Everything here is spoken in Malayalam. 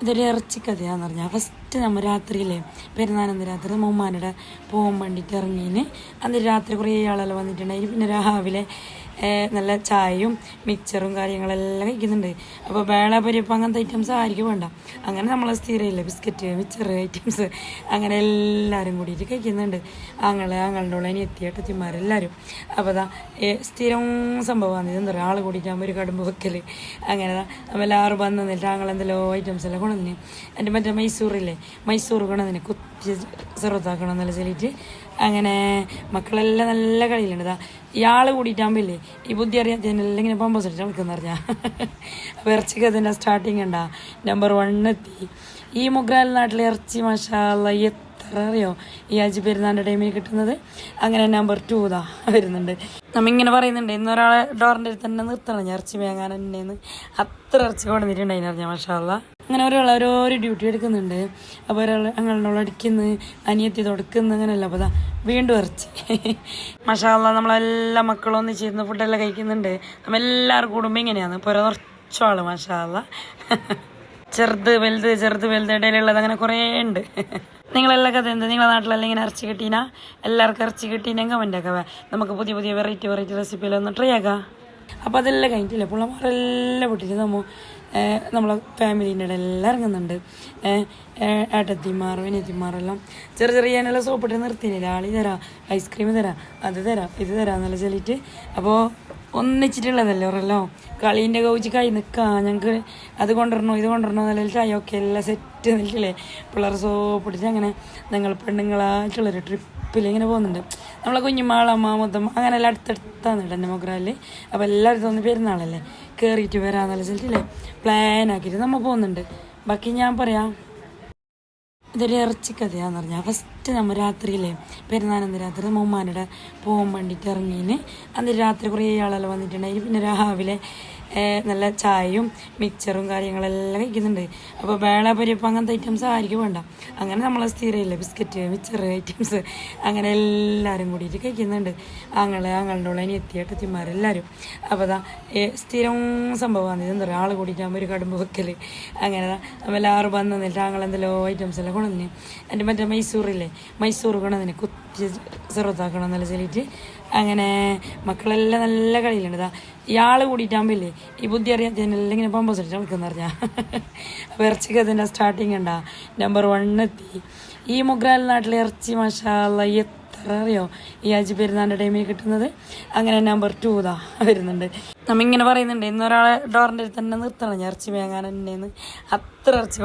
ഇതൊരു ഇറച്ചിക്കഥയാന്ന് പറഞ്ഞാൽ ഫസ്റ്റ് നമ്മൾ രാത്രിയില്ലേ പെരുന്നാളന്ന് രാത്രി നമ്മൾ ഉമ്മാനോടെ പോകാൻ വേണ്ടിയിട്ട് ഇറങ്ങീന് അന്ന് രാത്രി കുറേ ആളെല്ലാം വന്നിട്ടുണ്ടായി. പിന്നെ രാവിലെ നല്ല ചായയും മിക്സറും കാര്യങ്ങളെല്ലാം കഴിക്കുന്നുണ്ട്. അപ്പോൾ വേള പരിപ്പ് അങ്ങനത്തെ ഐറ്റംസ് ആയിരിക്കും വേണ്ട. അങ്ങനെ നമ്മളെ സ്ഥിരമില്ല ബിസ്ക്കറ്റ് മിക്സർ ഐറ്റംസ് അങ്ങനെ എല്ലാവരും കൂടിയിട്ട് കഴിക്കുന്നുണ്ട്. ആങ്ങളുടെ ഉള്ള അനിയത്തി ഏട്ടത്തിമാരെല്ലാവരും. അപ്പോൾ അതാ സ്ഥിരം സംഭവമാണ് ഇതെന്താ പറയുക, ആൾ കൂടിയിട്ടാകുമ്പോൾ ഒരു കടുമ്പ് വെക്കൽ. അങ്ങനെ അപ്പോൾ എല്ലാവരും വന്ന് നിന്നിട്ട് എന്തെല്ലോ ഐറ്റംസ് എല്ലാം കൊണ്ടുവന്നു. എൻ്റെ മറ്റേ മൈസൂർ കൊണ്ടുവന്നിന് കുത്തി ചെറുതാക്കണം എന്നല്ല ചൊല്ലിയിട്ട്. അങ്ങനെ മക്കളെല്ലാം നല്ല കളിയിലുണ്ട്. ഇയാൾ കൂടിയിട്ടാകുമ്പോൾ ഇല്ലേ ഈ ബുദ്ധി അറിയാത്തതിനെല്ലാം ഇങ്ങനെ പമ്പസിട്ട് കളിക്കുന്ന പറഞ്ഞാൽ. അപ്പോൾ ഇറച്ചിക്ക് അതിൻ്റെ സ്റ്റാർട്ടിങ് ഉണ്ടാ നമ്പർ 1 എത്തി. ഈ മുഗ്രാൽ നാട്ടിലെ ഇറച്ചി മാഷാല്ലാ എത്ര അറിയോ ഈ ആഴ്ച പെരുന്നാളിൻ്റെ ടൈമിൽ കിട്ടുന്നത്. അങ്ങനെ നമ്പർ 2 ഇതാ വരുന്നുണ്ട്. നമ്മിങ്ങനെ പറയുന്നുണ്ട് ഇന്നൊരാളെ ഡോറിൻ്റെ അടുത്ത് തന്നെ നിർത്തണം ഞാൻ ഇറച്ചി വേങ്ങാൻ തന്നെയെന്ന്. അത്ര ഇറച്ചി കൊണ്ടുവന്നിട്ടുണ്ടായിന്ന് പറഞ്ഞാൽ മാഷാല്ലാ. അങ്ങനെ ഓരോരോ ഡ്യൂട്ടി എടുക്കുന്നുണ്ട്. അപ്പോൾ ഒരാൾ ഞങ്ങളുടെ അടിക്കുന്നു, അനിയത്തി തുടക്കുന്നു, അങ്ങനെയല്ല. അപ്പോൾ അതാ വീണ്ടും ഇറച്ചി. മാഷാല്ലാ നമ്മളെല്ലാ മക്കളും ഒന്നിച്ചിരുന്ന് ഫുഡെല്ലാം കഴിക്കുന്നുണ്ട്. നമ്മളെല്ലാവരും കൂടുമ്പോൾ ഇങ്ങനെയാണ് ഇപ്പോൾ ഓരോ കുറച്ചു ആൾ മാഷാല്ലാ. ചെറുത് വലുത് ഇടയിലുള്ളത് അങ്ങനെ കുറേ ഉണ്ട്. നിങ്ങളെല്ലാം കഥ എന്താ നിങ്ങളെ നാട്ടിലെല്ലാം ഇങ്ങനെ ഇറച്ചി കിട്ടീനാ? എല്ലാവർക്കും ഇറച്ചി കിട്ടീനെ കമൻ്റൊക്കെ നമുക്ക് പുതിയ വെറൈറ്റി റെസിപ്പിയെല്ലാം ഒന്ന് ട്രൈ ആക്കാം. അപ്പോൾ അതെല്ലാം കഴിഞ്ഞിട്ടില്ല പിള്ളമാരെല്ലാം വിട്ടിട്ട് നമ്മളെ ഫാമിലീൻ്റെ ഇടയിൽ എല്ലാം ഇറങ്ങുന്നുണ്ട്. ഏട്ടത്തിമാരും അനിയത്തിമാരെല്ലാം ചെറിയ സോപ്പിട്ട് നിർത്തിയില്ല. ആളി തരാം, ഐസ്ക്രീം തരാം, അത് തരാം, ഇത് തരാം എന്നല്ല ചൊല്ലിയിട്ട്. അപ്പോൾ ഒന്നിച്ചിട്ടുള്ളതല്ലേ അവരെല്ലാം കളീൻ്റെ കൗച്ച് കൈ നിൽക്കാം ഞങ്ങൾക്ക് അത് കൊണ്ടുവരണോ ഇത് കൊണ്ടുവരണോ എന്നല്ല ചായയൊക്കെ എല്ലാം സെറ്റ് നിൽക്കില്ലേ. പിള്ളേർ സോപ്പിട്ടിട്ട് അങ്ങനെ ഞങ്ങൾ പെണ്ണുങ്ങളായിട്ടുള്ളൊരു ട്രിപ്പിൽ ഇങ്ങനെ പോകുന്നുണ്ട്. നമ്മളെ കുഞ്ഞുമാളമ്മ മൊത്തം അങ്ങനെ എല്ലാം അടുത്തടുത്താണ് കേട്ടോ എൻ്റെ മൊഗ്രാലിൽ. അപ്പോൾ എല്ലാവരും തോന്നി പെരുന്നാളല്ലേ കയറിയിട്ട് വരാമെന്നല്ല ചൊല്ലിട്ടില്ലേ പ്ലാൻ ആക്കിയിട്ട് നമ്മൾ പോകുന്നുണ്ട്. ബാക്കി ഞാൻ പറയാം. ഇതൊരു ഇറച്ചിക്കഥയാന്ന് പറഞ്ഞാൽ ഫസ്റ്റ് നമ്മൾ രാത്രിയില്ലേ പെരുന്നാളന്ന് രാത്രി നമ്മൾ ഉമ്മാനോടെ പോകാൻ വേണ്ടിയിട്ട് ഇറങ്ങീന് അന്ന് രാത്രി കുറേ ആളെല്ലാം വന്നിട്ടുണ്ടായി. പിന്നെ രാവിലെ നല്ല ചായയും മിക്സറും കാര്യങ്ങളെല്ലാം കഴിക്കുന്നുണ്ട്. അപ്പോൾ വേള പരിപ്പ് അങ്ങനത്തെ ഐറ്റംസ് ആയിരിക്കും വേണ്ട. അങ്ങനെ നമ്മളെ സ്ഥിരമില്ല ബിസ്ക്കറ്റ് മിക്സർ ഐറ്റംസ് അങ്ങനെ എല്ലാവരും കൂടിയിട്ട് കഴിക്കുന്നുണ്ട്. ആങ്ങളുടെ ഉള്ള അനിയത്തി ഏട്ടത്തിമാരെല്ലാവരും. അപ്പോൾ അതാ സ്ഥിരം സംഭവമാണ് ഇതെന്താ പറയുക, ആൾ കൂടിയിട്ടാകുമ്പോൾ ഒരു കടുമ്പ് വെക്കൽ. അങ്ങനെ എല്ലാവരും വന്ന് നിന്നിട്ട് എന്തെല്ലോ ഐറ്റംസ് എല്ലാം കൊണ്ടുവന്നു. എൻ്റെ മറ്റേ മൈസൂർ കൊണ്ടുവന്നിന് കുത്തി ചെറുതാക്കണം എന്നല്ല ചൊല്ലിയിട്ട്. അങ്ങനെ മക്കളെല്ലാം നല്ല കളിയിലുണ്ട്. ഇയാൾ കൂടിയിട്ടാകുമ്പോൾ ഇല്ലേ ഈ ബുദ്ധി അറിയാത്തതിനെല്ലാം ഇങ്ങനെ പമ്പസിട്ട് കളിക്കുന്ന പറഞ്ഞാൽ. അപ്പോൾ ഇറച്ചിക്ക് അതിൻ്റെ സ്റ്റാർട്ടിങ് ഉണ്ടാ നമ്പർ 1 എത്തി. ഈ മുഗ്രാൽ നാട്ടിലെ ഇറച്ചി മാഷാല്ലാ എത്ര അറിയോ ഈ ആഴ്ച പെരുന്നാളിൻ്റെ ടൈമിൽ കിട്ടുന്നത്. അങ്ങനെ നമ്പർ 2 ഇതാ വരുന്നുണ്ട്. നമ്മിങ്ങനെ പറയുന്നുണ്ട് ഇന്നൊരാളെ ഡോറിൻ്റെ അടുത്ത് തന്നെ നിർത്തണം ഞാൻ ഇറച്ചി വേങ്ങാൻ തന്നെയെന്ന്. അത്ര ഇറച്ചി